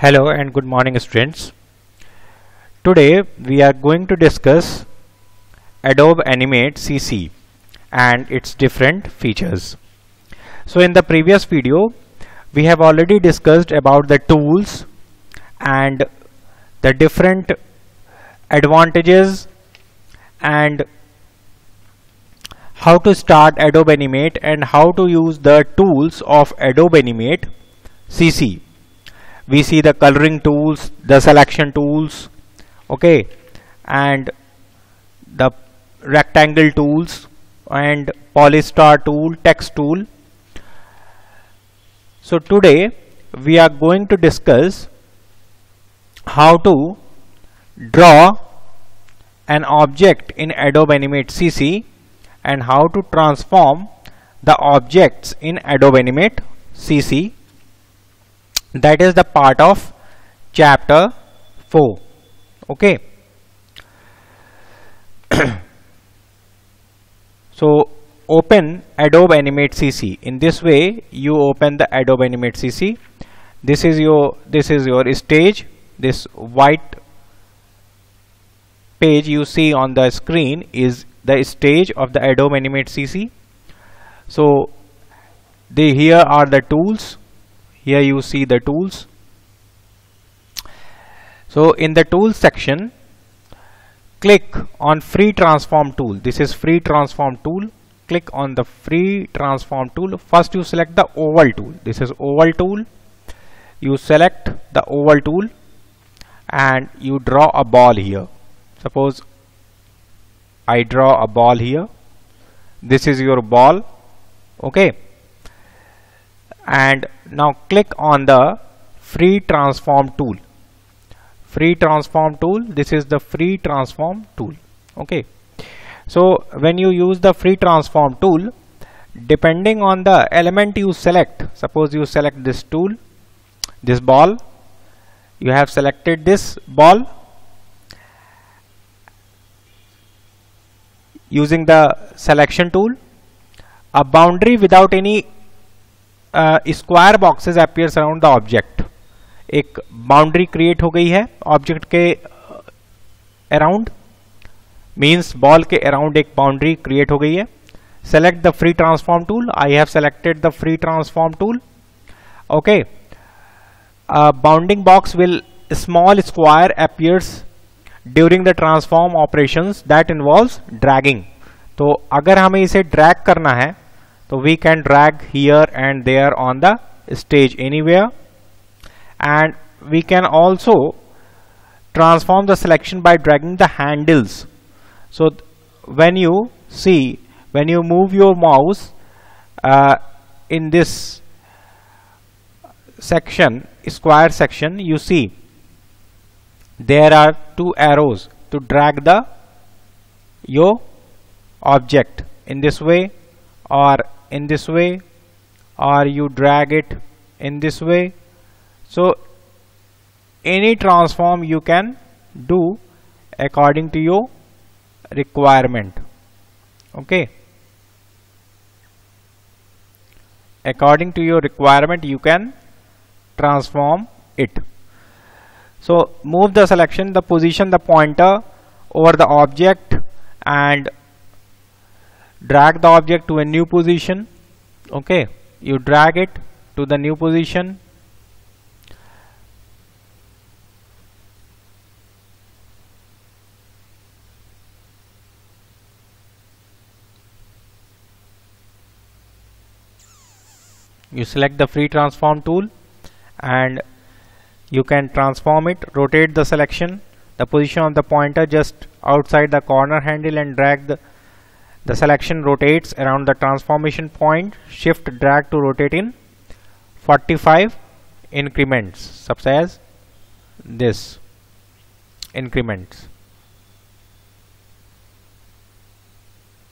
Hello and good morning students. Today we are going to discuss Adobe Animate CC and its different features. So in the previous video we have already discussed about the tools and the different advantages and how to start Adobe Animate and how to use the tools of Adobe Animate CC. We see the coloring tools, the selection tools, okay, and the rectangle tools and polystar tool, text tool. So today we are going to discuss how to draw an object in Adobe Animate CC and how to transform the objects in Adobe Animate CC. That is the part of chapter 4. Okay. So open Adobe Animate CC. In this way you open the Adobe Animate CC. This is your stage. This white page you see on the screen is the stage of the Adobe Animate CC. So here are the tools. Here you see the tools. So in the tools section, click on free transform tool. This is free transform tool. Click on the free transform tool. First you select the oval tool. This is oval tool. You select the oval tool and you draw a ball here. Suppose I draw a ball here. This is your ball. Okay. And now click on the free transform tool. Free transform tool. This is the free transform tool. Okay. So when you use the free transform tool, depending on the element you select, suppose you select this tool, this ball, you have selected this ball. Using the selection tool, a boundary without any square boxes appears around the object. एक boundary create हो गई है object के around, means ball के around एक boundary create हो गई है. Select the free transform tool. I have selected the free transform tool. Okay. Bounding box will small square appears during the transform operations that involves dragging. तो अगर हमें इसे drag करना है तो we can drag here and there on the stage anywhere, and we can also transform the selection by dragging the handles. So when you move your mouse in this section, square section, you see there are two arrows to drag your object in this way or in this way, or you drag it in this way. So any transform you can do according to your requirement. Okay. According to your requirement you can transform it. So move the selection, the position the pointer over the object and drag the object to a new position. Okay, you drag it to the new position. You select the free transform tool and you can transform it. Rotate the selection, the position of the pointer just outside the corner handle and drag the selection rotates around the transformation point. Shift drag to rotate in 45 increments, such as this increments.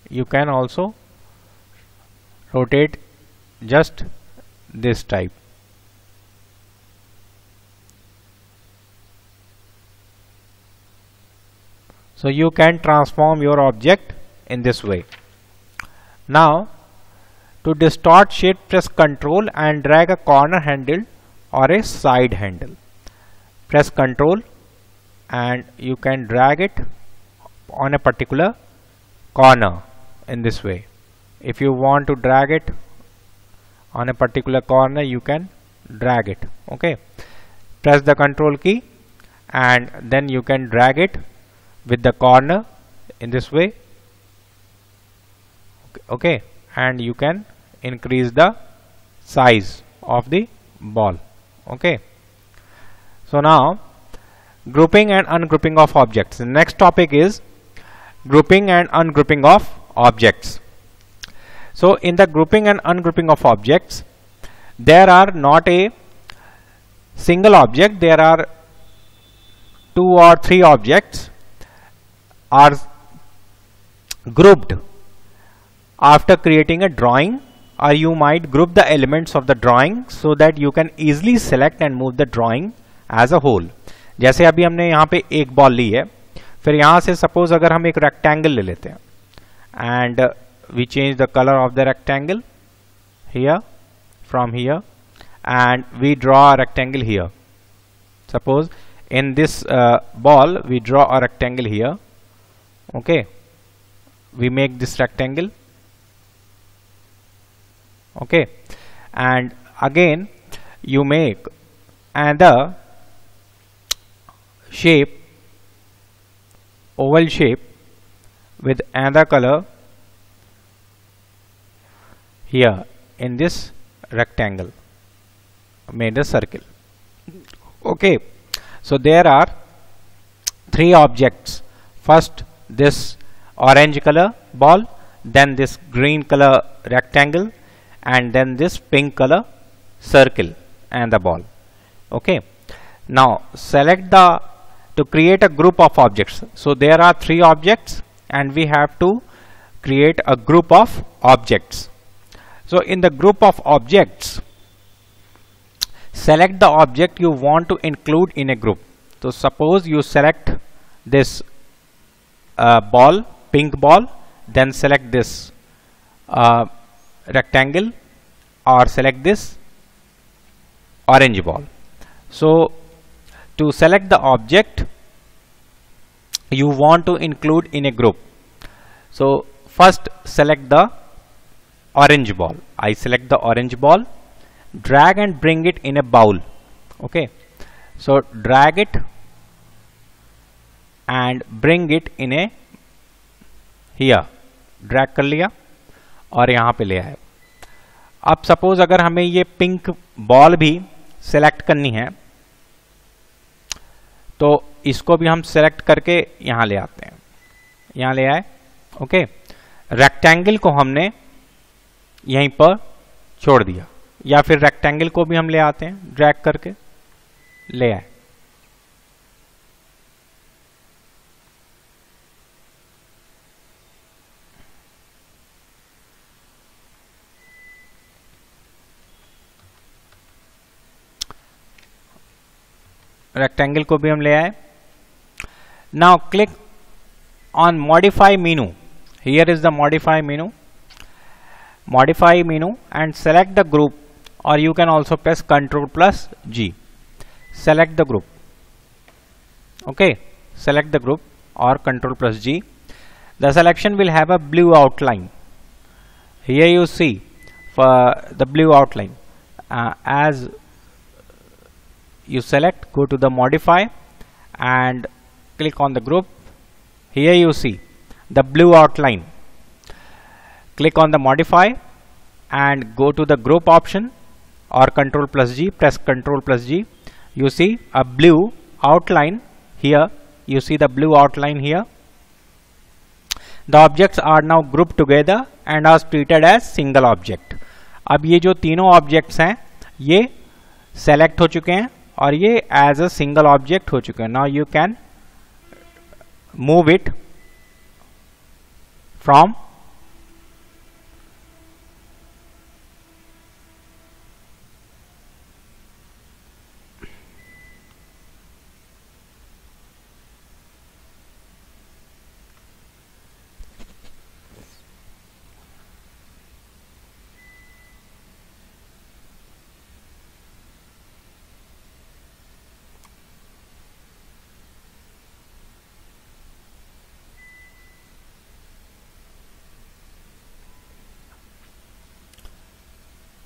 You can also rotate just this type. So you can transform your object in this way. Now to distort shape, press Ctrl and drag a corner handle or a side handle. press Control and you can drag it on a particular corner in this way. If you want to drag it on a particular corner, you can drag it. Okay, press the Control key and then you can drag it with the corner in this way. Okay, and you can increase the size of the ball. Okay, so now grouping and ungrouping of objects. The next topic is grouping and ungrouping of objects. So in the grouping and ungrouping of objects, there are not a single object, there are 2 or 3 objects are grouped after creating a drawing, or you might group the elements of the drawing so that you can easily select and move the drawing as a whole. जैसे अभी हमने यहाँ पे एक ball ली है, फिर यहाँ से सपोज अगर हम एक रेक्टेंगल ले लेते हैं and we change the color of the rectangle here from here and we draw a rectangle here. Suppose in this ball we draw a rectangle here. Okay, we make this rectangle. Okay, and again you make another shape, oval shape with another color here in this rectangle, made a circle. Okay, so there are 3 objects. First this orange color ball, then this green color rectangle, and then this pink color circle and the ball. Okay, now select the to create a group of objects. So there are 3 objects and we have to create a group of objects. So in the group of objects, select the object you want to include in a group. So suppose you select this ball, pink ball, then select this rectangle, or select this orange ball. So to select the object you want to include in a group, so first select the orange ball. I select the orange ball, drag and bring it in a bowl. Okay, so drag it and bring it in a here, drag कर लिया और यहाँ पे ले आए. अब suppose अगर हमें ये पिंक बॉल भी सेलेक्ट करनी है तो इसको भी हम सेलेक्ट करके यहाँ ले आते हैं, यहाँ ले आए. ओके, रेक्टेंगल को हमने यहीं पर छोड़ दिया, या फिर रेक्टेंगल को भी हम ले आते हैं, ड्रैग करके ले आए. रेक्टेंगल को भी हम ले आए. Now click on modify menu. Here is the modify menu. Modify menu and select the group, और you can also press Ctrl+G. select the group. Okay, select the group or Ctrl+G. The selection will have a blue outline. Here you see for the blue outline. As you select, go to the modify and click on the group. Here you see the blue outline. Click on the modify and go to the group option or Ctrl+G. Press Ctrl+G. You see a blue outline here. You see the blue outline here. The objects are now grouped together and are treated as single object. अब ये जो तीनों objects हैं ये select हो चुके हैं और ये as a single object हो चुके हैं. Now you can move it from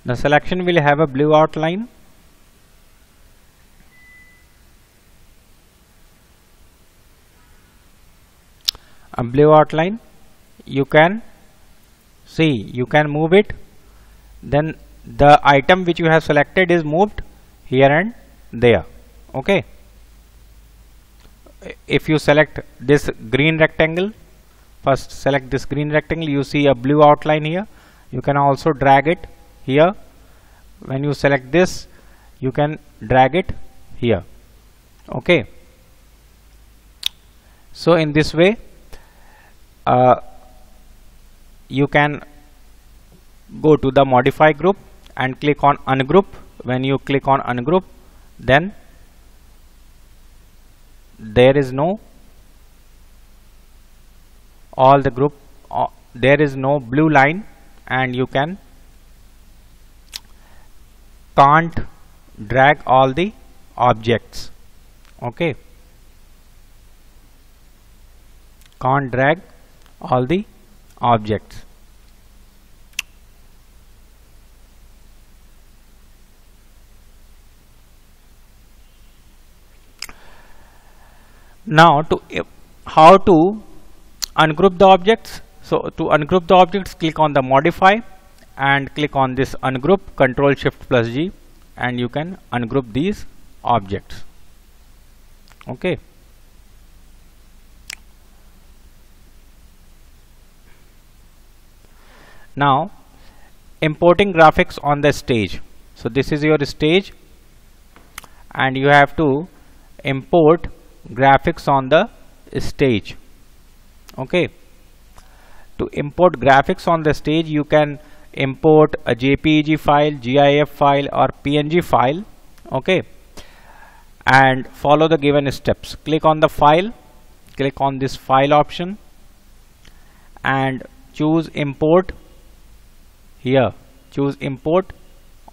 The selection will have a blue outline. A blue outline. You can see, you can move it. Then the item which you have selected is moved here and there. Okay. If you select this green rectangle, first select this green rectangle, you see a blue outline here. You can also drag it here. When you select this, you can drag it here. Okay. So in this way, you can go to the modify group and click on ungroup. When you click on ungroup, then there is no all the group, there is no blue line, and you can't drag all the objects. Okay, can't drag all the objects. Now how to ungroup the objects. So to ungroup the objects, click on the modify and click on this ungroup, Control Shift plus G, and you can ungroup these objects. Okay. Now importing graphics on the stage. So this is your stage and you have to import graphics on the stage. Okay. To import graphics on the stage, you can import a JPEG file, GIF file or PNG file. Okay. And follow the given steps. Click on the file, click on this file option and choose import. Here choose import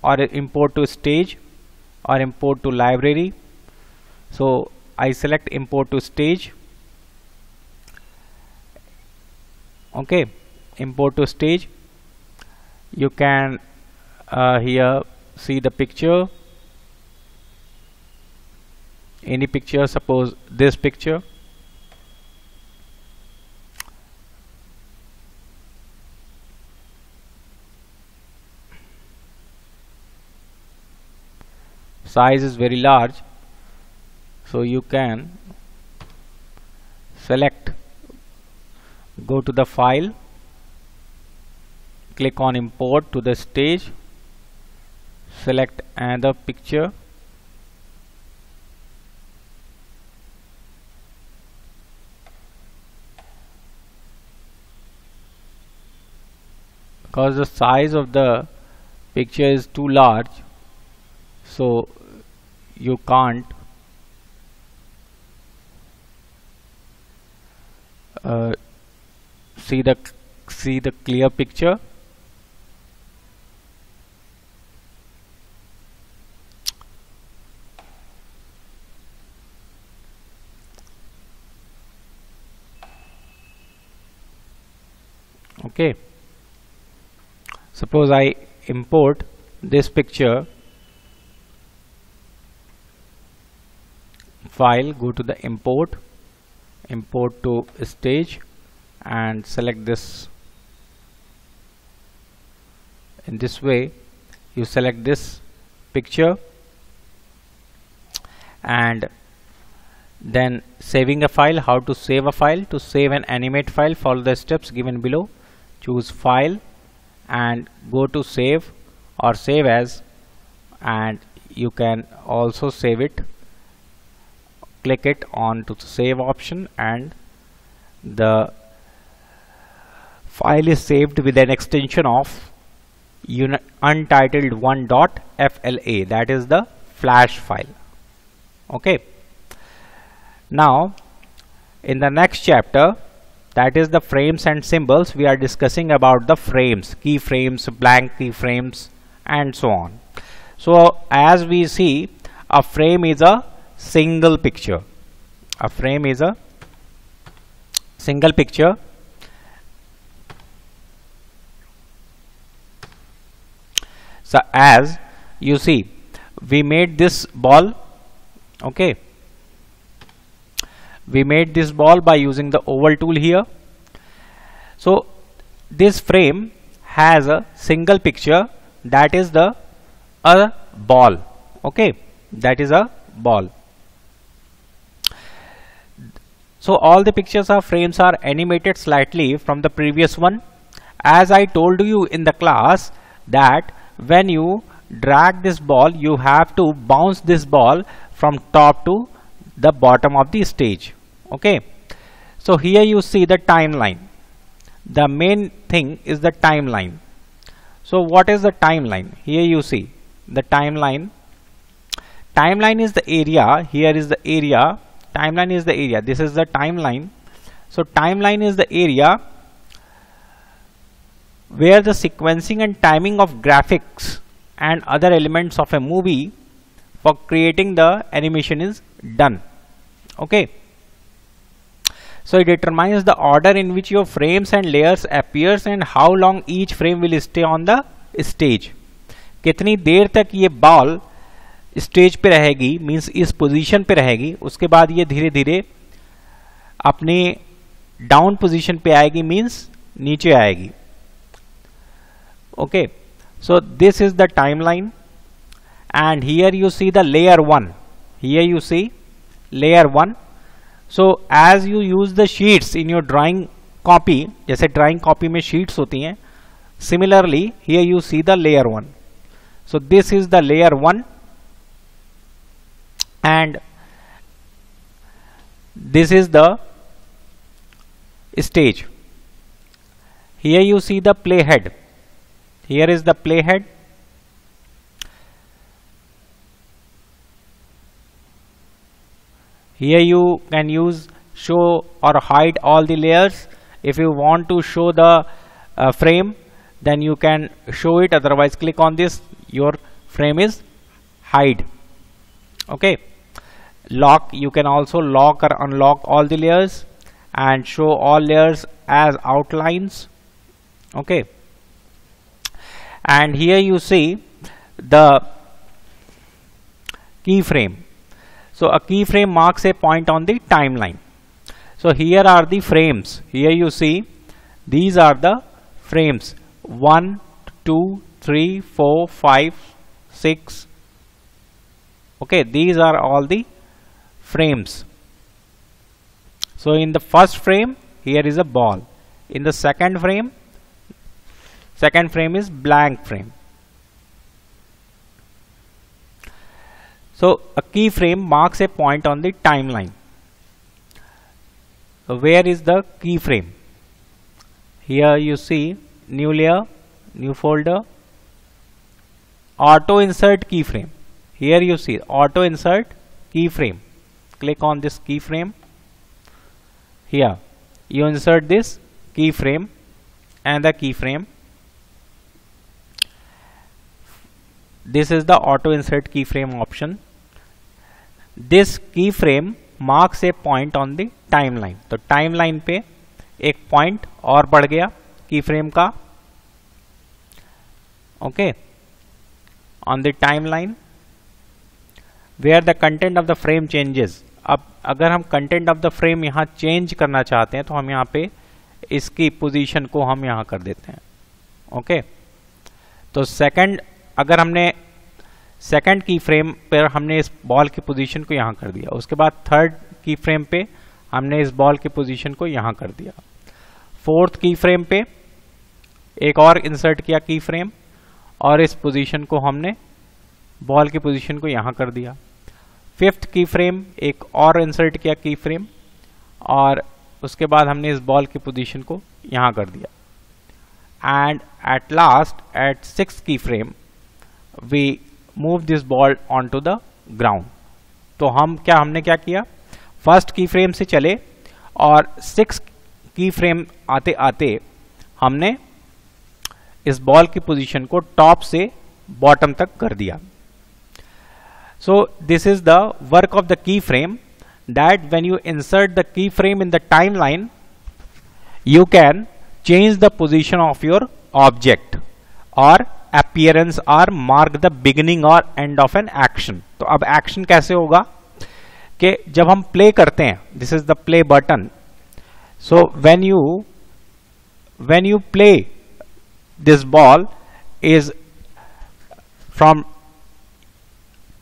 or import to stage or import to library. So I select import to stage. Okay, import to stage. You can here see the picture, any picture, suppose this picture. Size is very large, so you can select, go to the file, click on import to the stage, select another picture, because the size of the picture is too large, so you can't see the clear picture. Okay, suppose I import this picture file, go to the import to stage and select this. In this way you select this picture and then saving a file. How to save a file? To save an animate file, follow the steps given below. Choose file and go to save or save as, and you can also save it. Click it on to the save option and the file is saved with an extension of untitled1.fla, that is the flash file. Okay. Now in the next chapter, that is the frames and symbols, we are discussing about the frames, keyframes, blank keyframes and so on. So as we see, a frame is a single picture. A frame is a single picture. So as you see, we made this ball. Okay, we made this ball by using the oval tool here. So this frame has a single picture, that is the a ball. Okay, that is a ball. So all the pictures of frames are animated slightly from the previous one. As I told you in the class that when you drag this ball, you have to bounce this ball from top to the bottom of the stage. Okay, so here you see the timeline. The main thing is the timeline. So what is the timeline? Here you see the timeline. Timeline is the area. Here is the area. Timeline is the area. This is the timeline. So timeline is the area where the sequencing and timing of graphics and other elements of a movie for creating the animation is done. Okay, so it determines the order in which your frames and layers appears and how long each frame will stay on the stage. कितनी देर तक ये ball stage पे रहेगी, means इस position पे रहेगी, उसके बाद ये धीरे धीरे अपने डाउन पोजीशन पे आएगी, मींस नीचे आएगी. Okay, so this is the timeline, and here you see the layer 1. Here you see layer 1. So as you use the sheets in your drawing copy, जैसे drawing copy में sheets होती हैं, similarly here you see the layer 1. So this is the layer 1, and this is the stage. Here you see the playhead. Here is the playhead. Here you can use show or hide all the layers. If you want to show the frame, then you can show it, otherwise click on this, your frame is hide. Okay, lock, you can also lock or unlock all the layers and show all layers as outlines. Okay, and here you see the keyframe. So a keyframe marks a point on the timeline. So here are the frames. Here you see these are the frames 1, 2, 3, 4, 5, 6. Okay, these are all the frames. So in the first frame, here is a ball. In the second frame is blank frame. So a keyframe marks a point on the timeline. So where is the keyframe? Here you see new layer, new folder, auto insert keyframe. Here you see auto insert keyframe. Click on this keyframe. Here you insert this keyframe and the keyframe. This is the auto insert keyframe option. This keyframe marks a point on the timeline. तो timeline पे एक point और बढ़ गया keyframe का. Okay, on the timeline where the content of the frame changes. अब अगर हम content of the frame यहाँ change करना चाहते हैं तो हम यहाँ पे इसकी position को हम यहाँ कर देते हैं. Okay, तो second, अगर हमने सेकंड की फ्रेम पर हमने इस बॉल की पोजीशन को यहाँ कर दिया, उसके बाद थर्ड की फ्रेम पे हमने इस बॉल की पोजीशन को यहाँ कर दिया, फोर्थ की फ्रेम पे एक और इंसर्ट किया की फ्रेम और इस पोजीशन को हमने बॉल की पोजीशन को यहाँ कर दिया, फिफ्थ की फ्रेम एक और इंसर्ट किया की फ्रेम और उसके बाद हमने इस बॉल की पोजीशन को यहाँ कर दिया, and at last at sixth key frame we move this ball on to the ground. तो हमने क्या किया, फर्स्ट की फ्रेम से चले और सिक्स की फ्रेम आते आते हमने इस बॉल की पोजीशन को टॉप से बॉटम तक कर दिया. So this is the work of the key frame, that when you insert the key frame in the timeline you can change the position of your object or appearance or mark the beginning or end of an action. तो अब action कैसे होगा कि जब हम play करते हैं, this is the play button, so when you play this ball is from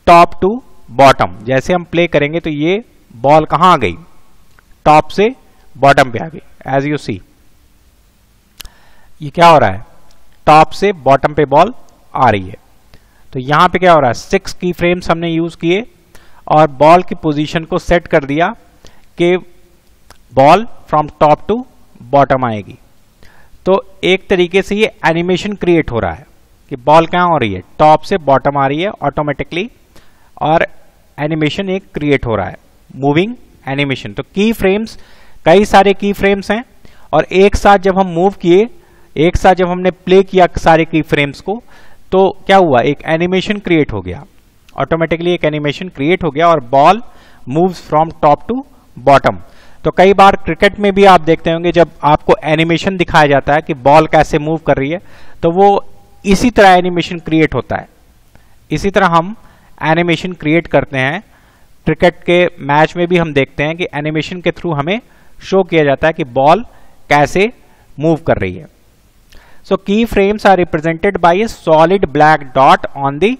top to bottom. जैसे हम प्ले करेंगे तो ये बॉल कहां आ गई, टॉप से बॉटम पे आ गई. एज यू सी ये क्या हो रहा है, टॉप से बॉटम पे बॉल आ रही है. तो यहां पे क्या हो रहा है, 6 की फ्रेम्स हमने यूज किए और बॉल की पोजीशन को सेट कर दिया कि ball from top to bottom आएगी. तो एक तरीके से ये एनिमेशन क्रिएट हो रहा है कि बॉल कहां हो रही है, टॉप से बॉटम आ रही है ऑटोमेटिकली, और एनिमेशन एक क्रिएट हो रहा है, मूविंग एनिमेशन. तो की फ्रेम्स, कई सारे की फ्रेम्स हैं और एक साथ जब हम मूव किए, एक साथ जब हमने प्ले किया सारे की फ्रेम्स को, तो क्या हुआ, एक एनिमेशन क्रिएट हो गया, ऑटोमेटिकली एक एनिमेशन क्रिएट हो गया और ball moves from top to bottom. तो कई बार क्रिकेट में भी आप देखते होंगे जब आपको एनिमेशन दिखाया जाता है कि बॉल कैसे मूव कर रही है, तो वो इसी तरह एनिमेशन क्रिएट होता है. इसी तरह हम एनिमेशन क्रिएट करते हैं. क्रिकेट के मैच में भी हम देखते हैं कि एनिमेशन के थ्रू हमें शो किया जाता है कि बॉल कैसे मूव कर रही है. So key frames are represented by a solid black dot on the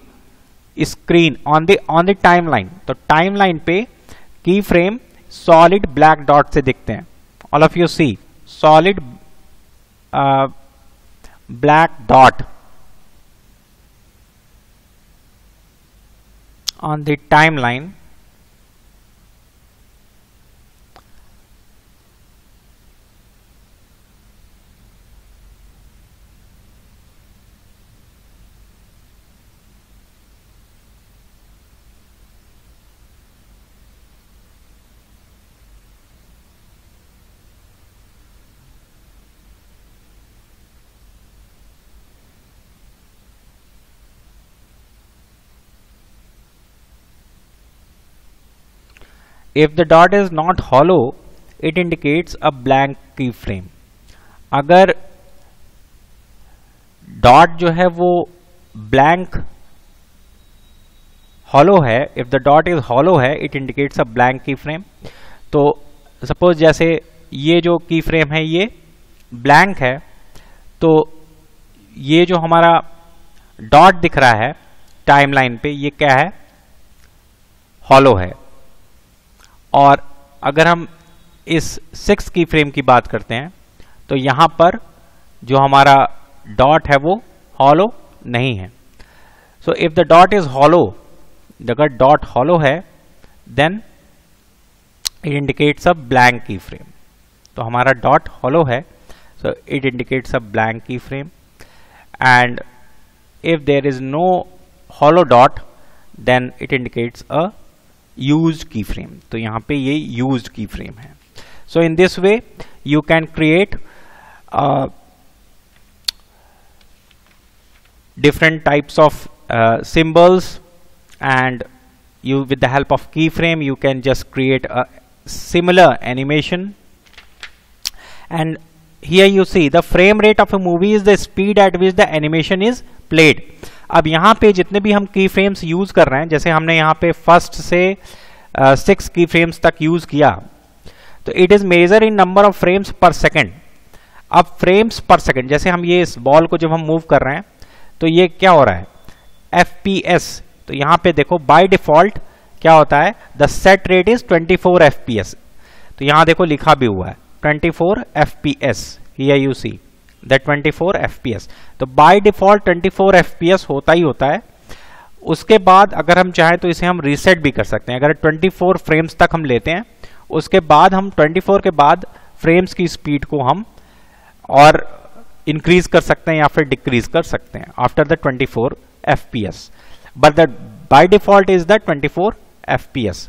screen, on the timeline. तो timeline पे key frame solid black dot से दिखते हैं. All of you see solid black dot on the timeline. If the dot is not hollow, it indicates a blank keyframe. अगर dot जो है वो blank hollow है, if the dot is hollow है, it indicates a blank keyframe. तो suppose जैसे ये जो की फ्रेम है ये ब्लैंक है, तो ये जो हमारा डॉट दिख रहा है टाइमलाइन पे, ये क्या है, हॉलो है. और अगर हम इस 6 की फ्रेम की बात करते हैं तो यहां पर जो हमारा डॉट है वो हॉलो नहीं है. So if the dot is hollow, अगर डॉट हॉलो है then it indicates a blank key frame. तो हमारा डॉट हॉलो है, so it indicates a blank key frame. And if there is no hollow dot then it indicates a used keyframe. तो यहां पे ये used keyframe है. So in this way you can create different types of symbols, and you, with the help of keyframe, you can just create a similar animation. And here you see the frame rate of a movie is the speed at which the animation is played. अब यहाँ पे जितने भी हम की frames use कर रहे हैं, जैसे हमने यहाँ पे फर्स्ट से 6 की फ्रेम्स तक यूज किया, तो it is measure in number of frames per second. अब फ्रेम्स पर सेकेंड, जैसे हम ये इस बॉल को जब हम मूव कर रहे हैं तो ये क्या हो रहा है, FPS. तो यहाँ पे देखो बाय डिफॉल्ट क्या होता है, the set rate is 24 FPS. तो यहाँ देखो लिखा भी हुआ है 24 FPS. Here you see that 24 FPS. तो बाय डिफॉल्ट 24 FPS होता ही होता है. उसके बाद अगर हम चाहें तो इसे हम रीसेट भी कर सकते हैं. अगर 24 फ्रेम्स तक हम लेते हैं, उसके बाद हम 24 के बाद फ्रेम्स की स्पीड को हम और इंक्रीज कर सकते हैं या फिर डिक्रीज कर सकते हैं after the 24 FPS. But the by default is the 24 FPS.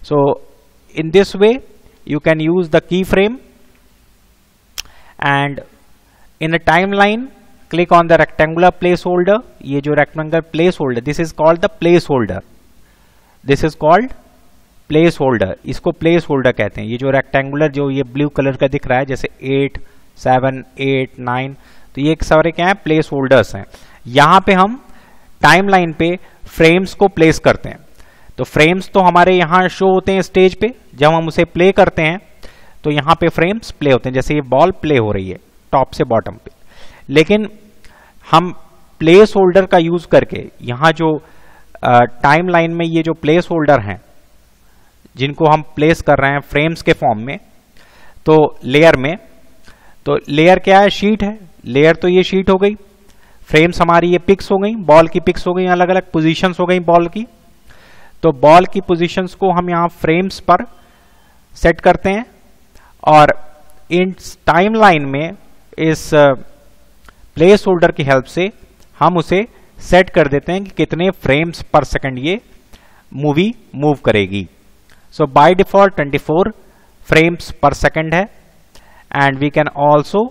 So in this way you can use the keyframe, and in the timeline click on the rectangular placeholder. ये जो rectangular placeholder, this is called the placeholder. This is called placeholder. इसको placeholder कहते हैं. ये जो rectangular जो ये blue color का दिख रहा है, जैसे 8, 7, 8, 9, तो ये सारे क्या है, placeholders हैं. यहां पे हम टाइमलाइन पे फ्रेम्स को प्लेस करते हैं। तो फ्रेम्स तो हमारे यहां शो होते हैं स्टेज पे, जब हम उसे प्ले करते हैं तो यहां पे फ्रेम्स प्ले होते हैं, जैसे ये बॉल प्ले हो रही है टॉप से बॉटम पे। लेकिन हम प्लेस होल्डर का यूज करके यहां जो टाइमलाइन में ये जो प्लेस होल्डर हैं जिनको हम प्लेस कर रहे हैं फ्रेम्स के फॉर्म में, तो लेयर में, तो लेयर क्या है, शीट है। लेयर तो ये शीट हो गई, फ्रेम्स हमारी ये पिक्स हो गई, बॉल की पिक्स हो गई, अलग अलग पोजीशंस हो गई बॉल की। तो बॉल की पोजीशंस को हम यहां फ्रेम्स पर सेट करते हैं और इन टाइमलाइन में इस प्लेस होल्डर की हेल्प से हम उसे सेट कर देते हैं कि कितने फ्रेम्स पर सेकंड ये मूवी मूव करेगी। So by default 24 frames per second है। And we can also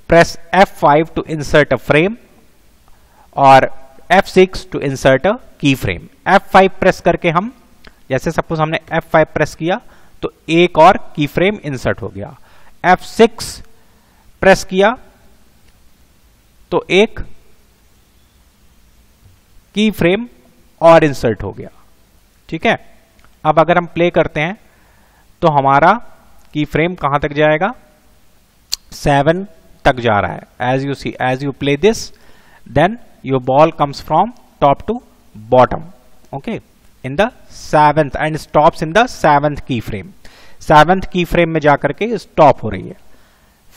press F5 to insert a frame और F6 टू इंसर्ट अ की फ्रेम। F5 प्रेस करके हम, जैसे सपोज हमने F5 प्रेस किया तो एक और की फ्रेम इंसर्ट हो गया, F6 प्रेस किया तो एक की फ्रेम और इंसर्ट हो गया। ठीक है, अब अगर हम प्ले करते हैं तो हमारा की फ्रेम कहां तक जाएगा, 7 तक जा रहा है। As you see, as you play this, then your ball comes from top to bottom, okay, in the 7th and stops in the 7th की फ्रेम। 7th की फ्रेम में जाकर के स्टॉप हो रही है,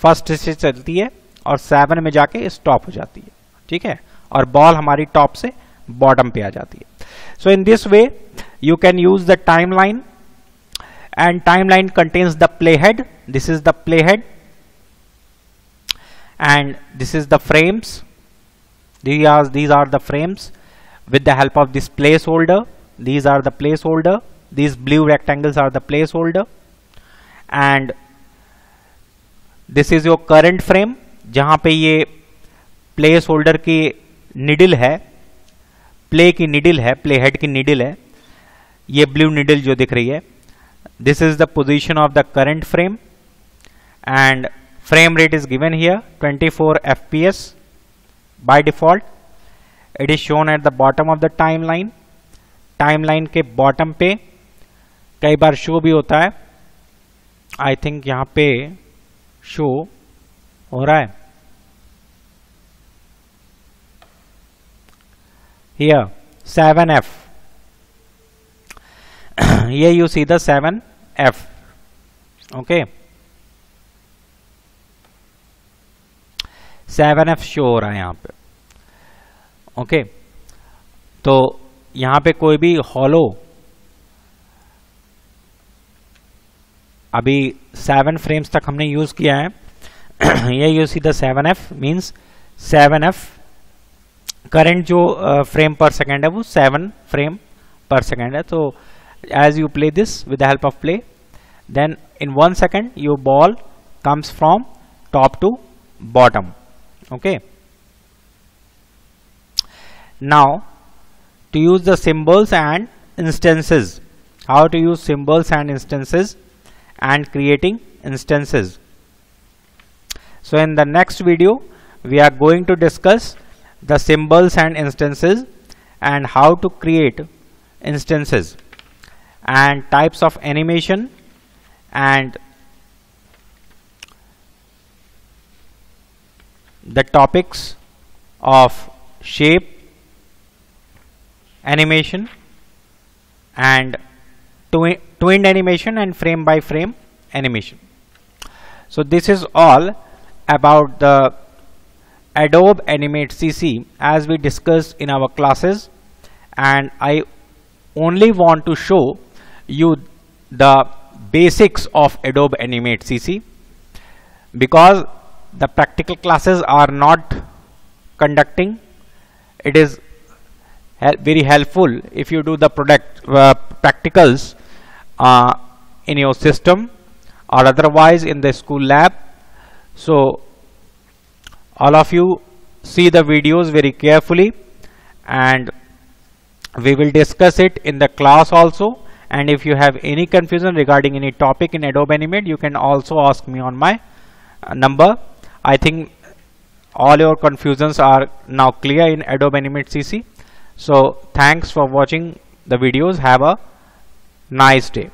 फर्स्ट से चलती है और 7 में जाके स्टॉप हो जाती है। ठीक है, और बॉल हमारी टॉप से बॉटम पे आ जाती है। So in this way you can use the timeline, and timeline contains the playhead. This is the playhead and this is the frames. These are the frames with the help of this placeholder. These are the placeholder. These blue rectangles are the placeholder, and this is your current frame जहां पे ये placeholder की needle है, play की needle है, प्लेहेड की needle है, ये ब्लू निडल जो दिख रही है। This is the position of the current frame and frame rate is given here 24 FPS by default. It is shown at the bottom of the timeline. Timeline के bottom पे कई बार show भी होता है, आई थिंक यहां पे show हो रहा है, here 7F, here you see the 7F, okay, 7F show हो रहा है यहां पे, ओके। तो यहां पे कोई भी हॉलो, अभी 7 फ्रेम्स तक हमने यूज किया है। ये you see the 7F means 7F current जो फ्रेम पर सेकेंड है वो 7 फ्रेम पर सेकेंड है। तो as you play this with the help of play, then in 1 second your ball comes from top to bottom, okay. Now to use the symbols and instances, how to use symbols and instances and creating instances. So in the next video we are going to discuss the symbols and instances and how to create instances and types of animation and the topics of shape animation and twinned animation and frame by frame animation. So this is all about the Adobe Animate CC as we discussed in our classes, and I only want to show you the basics of Adobe Animate CC because the practical classes are not conducting. It is very helpful if you do the practicals in your system or otherwise in the school lab. So all of you see the videos very carefully and we will discuss it in the class also, and if you have any confusion regarding any topic in Adobe Animate, you can also ask me on my number. I think all your confusions are now clear in Adobe Animate CC. So thanks for watching the videos. Have a nice day.